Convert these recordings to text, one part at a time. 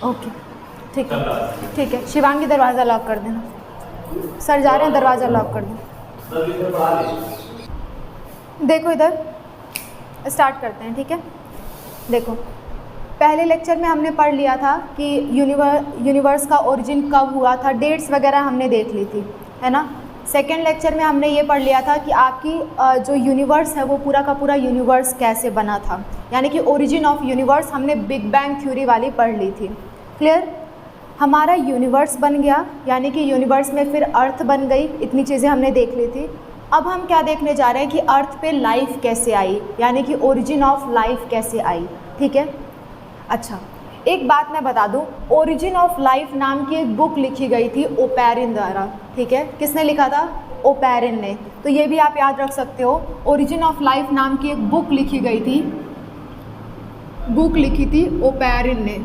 Okay ठीक है, ठीक है। शिवांगी दरवाज़ा लॉक कर देना। सर जा रहे हैं, दरवाज़ा लॉक कर देना। देखो इधर स्टार्ट करते हैं, ठीक है। देखो पहले लेक्चर में हमने पढ़ लिया था कि यूनिवर्स का ओरिजिन कब हुआ था, डेट्स वगैरह हमने देख ली थी, है ना। सेकेंड लेक्चर में हमने ये पढ़ लिया था कि आपकी जो यूनिवर्स है वो पूरा का पूरा यूनिवर्स कैसे बना था, यानी कि ओरिजिन ऑफ यूनिवर्स हमने बिग बैंग थ्योरी वाली पढ़ ली थी। क्लियर। हमारा यूनिवर्स बन गया, यानी कि यूनिवर्स में फिर अर्थ बन गई, इतनी चीज़ें हमने देख ली थी। अब हम क्या देखने जा रहे हैं कि अर्थ पे लाइफ कैसे आई, यानी कि ओरिजिन ऑफ लाइफ कैसे आई, ठीक है। अच्छा एक बात मैं बता दूं, ओरिजिन ऑफ लाइफ नाम की एक बुक लिखी गई थी ओपैरिन द्वारा, ठीक है। किसने लिखा था? ओपैरिन ने। तो ये भी आप याद रख सकते हो, ओरिजिन ऑफ लाइफ नाम की एक बुक लिखी गई थी, बुक लिखी थी ओपैरिन ने।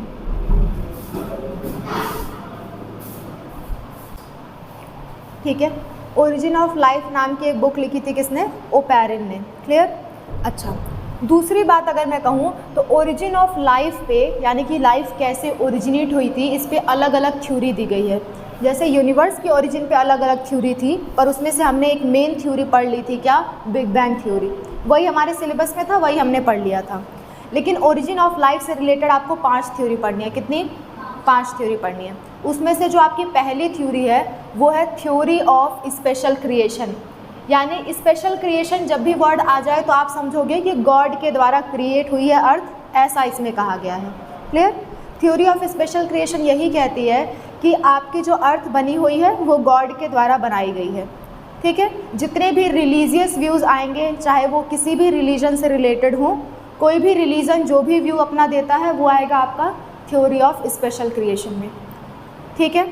ठीक है, ओरिजिन ऑफ लाइफ नाम की एक बुक लिखी थी किसने? ओपैरिन ने। क्लियर। अच्छा दूसरी बात अगर मैं कहूँ तो ओरिजिन ऑफ लाइफ पे, यानी कि लाइफ कैसे ओरिजिनेट हुई थी, इस पे अलग अलग थ्योरी दी गई है। जैसे यूनिवर्स की ओरिजिन पे अलग अलग थ्योरी थी, पर उसमें से हमने एक मेन थ्योरी पढ़ ली थी, क्या? Big bang theory. वही हमारे सिलेबस में था, वही हमने पढ़ लिया था। लेकिन ओरिजिन ऑफ लाइफ से रिलेटेड आपको 5 थ्योरी पढ़नी है। कितनी? 5 थ्योरी पढ़नी है। उसमें से जो आपकी पहली थ्योरी है वो है थ्योरी ऑफ स्पेशल क्रिएशन। यानी स्पेशल क्रिएशन जब भी वर्ड आ जाए तो आप समझोगे कि गॉड के द्वारा क्रिएट हुई है अर्थ, ऐसा इसमें कहा गया है। Clear. Theory of special creation यही कहती है कि आपकी जो अर्थ बनी हुई है वो गॉड के द्वारा बनाई गई है, ठीक है। जितने भी रिलीजियस व्यूज़ आएंगे, चाहे वो किसी भी रिलीजन से रिलेटेड हों, कोई भी रिलीजन जो भी व्यू अपना देता है वो आएगा आपका थ्योरी ऑफ स्पेशल क्रिएशन में, ठीक है।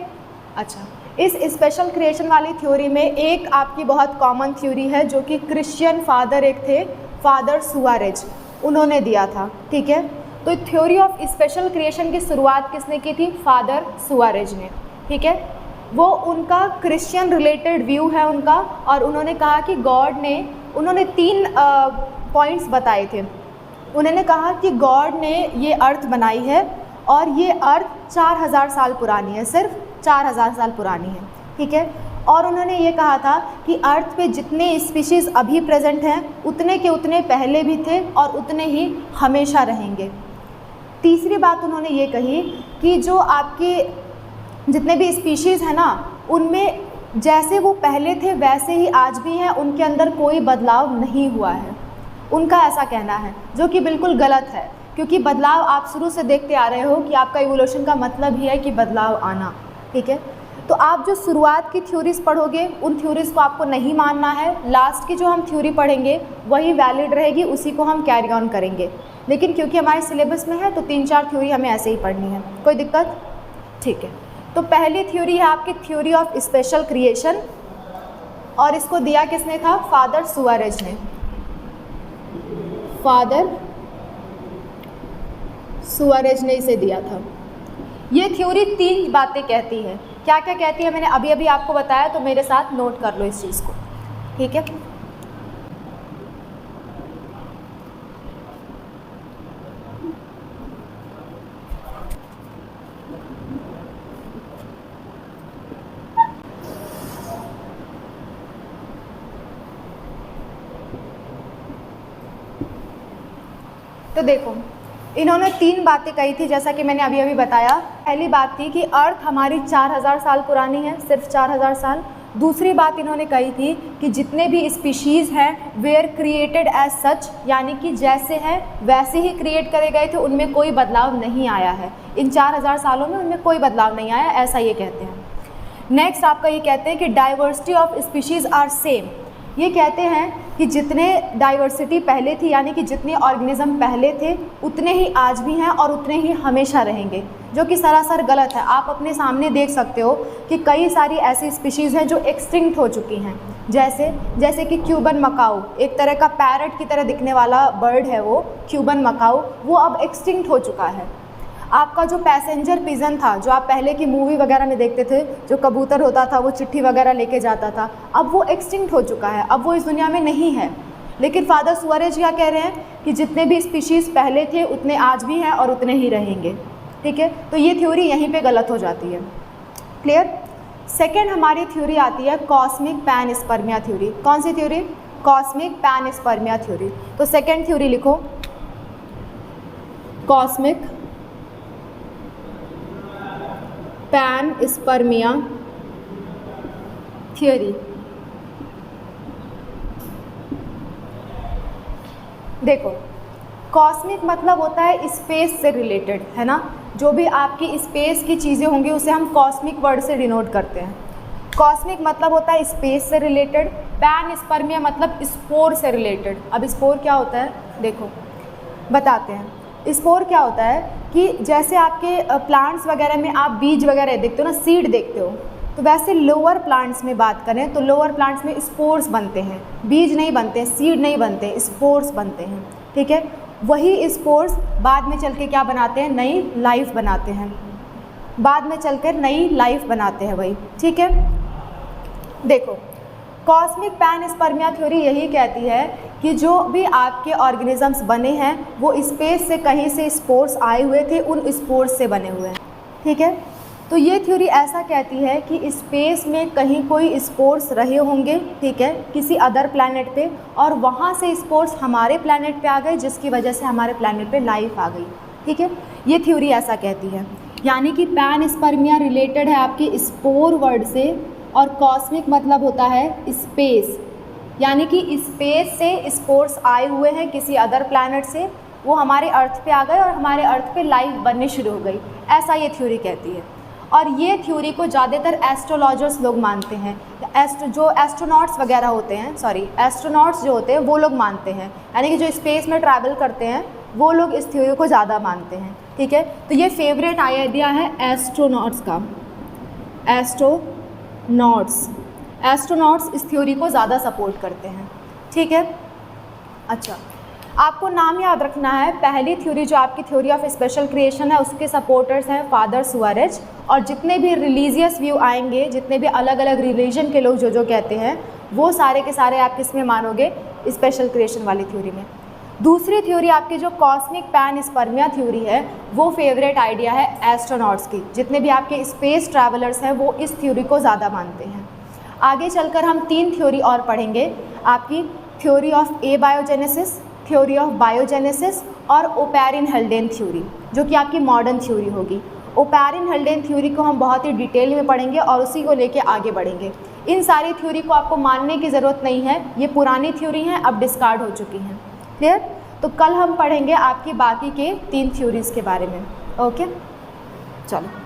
अच्छा इस स्पेशल क्रिएशन वाली थ्योरी में एक आपकी बहुत कॉमन थ्योरी है जो कि क्रिश्चियन फादर एक थे, फादर सुआरेज, उन्होंने दिया था, ठीक है। तो थ्योरी ऑफ स्पेशल क्रिएशन की शुरुआत किसने की थी? फादर सुआरेज ने, ठीक है। वो उनका क्रिश्चियन रिलेटेड व्यू है उनका, और उन्होंने कहा कि गॉड ने, उन्होंने 3 पॉइंट्स बताए थे। उन्होंने कहा कि गॉड ने ये अर्थ बनाई है और ये अर्थ 4000 साल पुरानी है, सिर्फ 4000 साल पुरानी है, ठीक है। और उन्होंने ये कहा था कि अर्थ पे जितने स्पीशीज़ अभी प्रेजेंट हैं उतने के उतने पहले भी थे और उतने ही हमेशा रहेंगे। तीसरी बात उन्होंने ये कही कि जो आपके जितने भी स्पीशीज़ हैं ना, उनमें जैसे वो पहले थे वैसे ही आज भी हैं, उनके अंदर कोई बदलाव नहीं हुआ है। उनका ऐसा कहना है, जो कि बिल्कुल गलत है, क्योंकि बदलाव आप शुरू से देखते आ रहे हो कि आपका इवोल्यूशन का मतलब ही है कि बदलाव आना, ठीक है। तो आप जो शुरुआत की थ्योरीज पढ़ोगे उन थ्योरीज को आपको नहीं मानना है। लास्ट की जो हम थ्योरी पढ़ेंगे वही वैलिड रहेगी, उसी को हम कैरी ऑन करेंगे। लेकिन क्योंकि हमारे सिलेबस में है तो 3-4 थ्योरी हमें ऐसे ही पढ़नी है, कोई दिक्कत? ठीक है। तो पहली थ्योरी है आपकी थ्योरी ऑफ स्पेशल क्रिएशन, और इसको दिया किसने था? फादर सुआरेज ने। फादर सुआरेज ने इसे दिया था। ये थ्योरी 3 बातें कहती है। क्या क्या कहती है मैंने अभी अभी आपको बताया, तो मेरे साथ नोट कर लो इस चीज़ को, ठीक है। तो देखो इन्होंने 3 बातें कही थी, जैसा कि मैंने अभी अभी बताया। पहली बात थी कि अर्थ हमारी 4000 साल पुरानी है, सिर्फ 4000 साल। दूसरी बात इन्होंने कही थी कि जितने भी स्पीशीज़ हैं वेयर क्रिएटेड एज सच, यानी कि जैसे हैं वैसे ही क्रिएट करे गए थे, उनमें कोई बदलाव नहीं आया है। इन 4000 सालों में उनमें कोई बदलाव नहीं आया, ऐसा ये कहते हैं। नेक्स्ट आपका ये कहते हैं कि diversity of species are same. ये कहते हैं कि जितने डाइवर्सिटी पहले थी, यानी कि जितने ऑर्गेनिज्म पहले थे उतने ही आज भी हैं और उतने ही हमेशा रहेंगे, जो कि सरासर गलत है। आप अपने सामने देख सकते हो कि कई सारी ऐसी स्पीशीज़ हैं जो एक्सटिंक्ट हो चुकी हैं। जैसे कि क्यूबन मकाऊ, एक तरह का पैरट की तरह दिखने वाला बर्ड है वो क्यूबन मकाऊ, वो अब एक्सटिंक्ट हो चुका है। आपका जो पैसेंजर पिजन था, जो आप पहले की मूवी वगैरह में देखते थे, जो कबूतर होता था वो चिट्ठी वगैरह लेके जाता था, अब वो एक्सटिंक्ट हो चुका है, अब वो इस दुनिया में नहीं है। लेकिन फादर सुआरेज क्या कह रहे हैं कि जितने भी स्पीशीज़ पहले थे उतने आज भी हैं और उतने ही रहेंगे, ठीक है, तो ये थ्योरी यहीं पे गलत हो जाती है। क्लियर। सेकेंड हमारी थ्योरी आती है कॉस्मिक पैनस्पर्मिया थ्योरी। कौन सी थ्योरी? Cosmic panspermia theory. तो सेकेंड थ्योरी लिखो, कॉस्मिक पैनस्पर्मिया थ्योरी। देखो, कॉस्मिक मतलब होता है स्पेस से रिलेटेड, है ना, जो भी आपकी स्पेस की चीज़ें होंगी उसे हम कॉस्मिक वर्ड से डिनोट करते हैं। कॉस्मिक मतलब होता है स्पेस से रिलेटेड, पैनस्पर्मिया मतलब स्पोर से रिलेटेड। अब स्पोर क्या होता है, देखो बताते हैं। स्पोर क्या होता है कि जैसे आपके प्लांट्स वगैरह में आप बीज वगैरह देखते हो ना, सीड देखते हो, तो वैसे लोअर प्लांट्स में बात करें तो लोअर प्लांट्स में स्पोर्स बनते हैं, बीज नहीं बनते, सीड नहीं बनते, स्पोर्स बनते हैं। ठीक है, वही स्पोर्स बाद में चल के क्या बनाते हैं, नई लाइफ बनाते हैं, बाद में चलकर नई लाइफ बनाते हैं वही। ठीक है, देखो कॉस्मिक पैनस्पर्मिया थ्योरी यही कहती है कि जो भी आपके ऑर्गेनिजम्स बने हैं वो स्पेस से कहीं से स्पोर्स आए हुए थे, उन स्पोर्स से बने हुए हैं। ठीक है, तो ये थ्योरी ऐसा कहती है कि स्पेस में कहीं कोई स्पोर्स रहे होंगे, ठीक है, किसी अदर प्लैनेट पे, और वहाँ से स्पोर्स हमारे प्लैनेट पे आ गए, जिसकी वजह से हमारे प्लैनेट पे लाइफ आ गई। ठीक है, ये थ्योरी ऐसा कहती है। यानी कि पैनस्पर्मिया रिलेटेड है आपकी स्पोर वर्ड से, और कॉस्मिक मतलब होता है स्पेस, यानी कि स्पेस से स्पोर्स आए हुए हैं किसी अदर प्लैनेट से, वो हमारे अर्थ पे आ गए और हमारे अर्थ पे लाइफ बननी शुरू हो गई, ऐसा ये थ्योरी कहती है। और ये थ्योरी को ज़्यादातर एस्ट्रोलॉजर्स लोग मानते हैं, जो एस्ट्रोनॉट्स वगैरह होते हैं, एस्ट्रोनॉट्स जो होते हैं वो लोग मानते हैं, यानी कि जो स्पेस में ट्रैवल करते हैं वो लोग इस थ्योरी को ज़्यादा मानते हैं। ठीक है, तो ये फेवरेट आइडिया है एस्ट्रोनॉट्स का। एस्ट्रोनॉट्स इस थ्योरी को ज़्यादा सपोर्ट करते हैं। ठीक है, अच्छा आपको नाम याद रखना है, पहली थ्योरी जो आपकी थ्योरी ऑफ स्पेशल क्रिएशन है उसके सपोर्टर्स हैं फादर सुआरेज, और जितने भी रिलीजियस व्यू आएंगे, जितने भी अलग अलग रिलीजन के लोग जो कहते हैं, वो सारे के सारे आप किस में मानोगे, स्पेशल क्रिएशन वाली थ्योरी में। दूसरी थ्योरी आपकी जो कॉस्मिक पैनस्पर्मिया थ्योरी है वो फेवरेट आइडिया है एस्ट्रोनॉट्स की, जितने भी आपके स्पेस ट्रैवलर्स हैं वो इस थ्योरी को ज़्यादा मानते हैं। आगे चलकर हम 3 थ्योरी और पढ़ेंगे, आपकी theory of abiogenesis, theory of biogenesis और ओपैरिन हल्डेन थ्योरी, जो कि आपकी मॉडर्न थ्योरी होगी। ओपैरिन हल्डेन थ्योरी को हम बहुत ही डिटेल में पढ़ेंगे और उसी को लेके आगे बढ़ेंगे। इन सारी थ्योरी को आपको मानने की ज़रूरत नहीं है, ये पुरानी थ्योरी हैं, अब डिस्कार्ड हो चुकी हैं। क्लियर? तो कल हम पढ़ेंगे आपकी बाकी के 3 थ्योरीज़ के बारे में। ओके, चलो।